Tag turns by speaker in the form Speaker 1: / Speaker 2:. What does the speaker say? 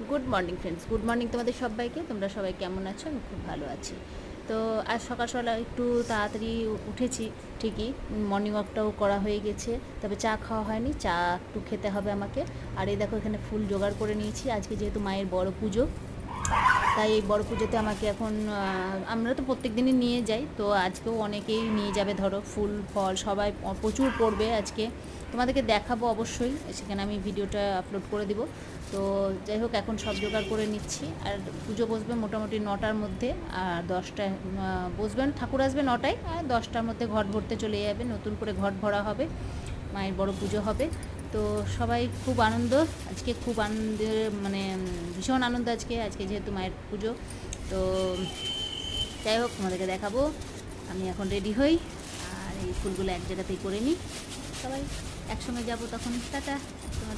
Speaker 1: Good morning friends, good morning তোমাদের সবাইকে। তোমরা সবাই কেমন আছো? আমি খুব ভালো আছি। তো আজ সকাল সকাল একটু তাড়াতাড়ি উঠেছি ঠিকই, মর্নিং ওয়াকটাও করা হয়ে গেছে, তবে চা খাওয়া হয়নি, চা একটু খেতে হবে আমাকে। আর এই দেখো এখানে ফুল জোগাড় করে নিয়েছি, আজকে যেহেতু মায়ের বড় পুজো, তাই এই বড় পুজোতে আমাকে এখন আমরা তো প্রত্যেক দিনই নিয়ে যাই, তো আজকেও অনেকেই নিয়ে যাবে, ধরো ফুল ফল সবাই প্রচুর পড়বে আজকে। তোমাদেরকে দেখাবো অবশ্যই, সেখানে আমি ভিডিওটা আপলোড করে দিব। তো যাই হোক, এখন সব জোগাড় করে নিচ্ছি। আর পুজো বসবে মোটামুটি 9টার মধ্যে, আর 10টায় বসবেন, ঠাকুর আসবে 9টায়, আর 10টার মধ্যে ঘট ভরতে চলে যাবে, নতুন করে ঘট ভরা হবে, মায়ের বড় পুজো হবে। তো সবাই খুব আনন্দ আজকে, খুব আনন্দের মানে ভীষণ আনন্দ আজকে আজকে যেহেতু মায়ের পুজো। তো যাই হোক, তোমাদেরকে দেখাবো। আমি এখন রেডি হই, আর এই ফুলগুলো এক জায়গাতেই করে নিই, সবাই একসঙ্গে যাবো তখন। টাটা, তোমার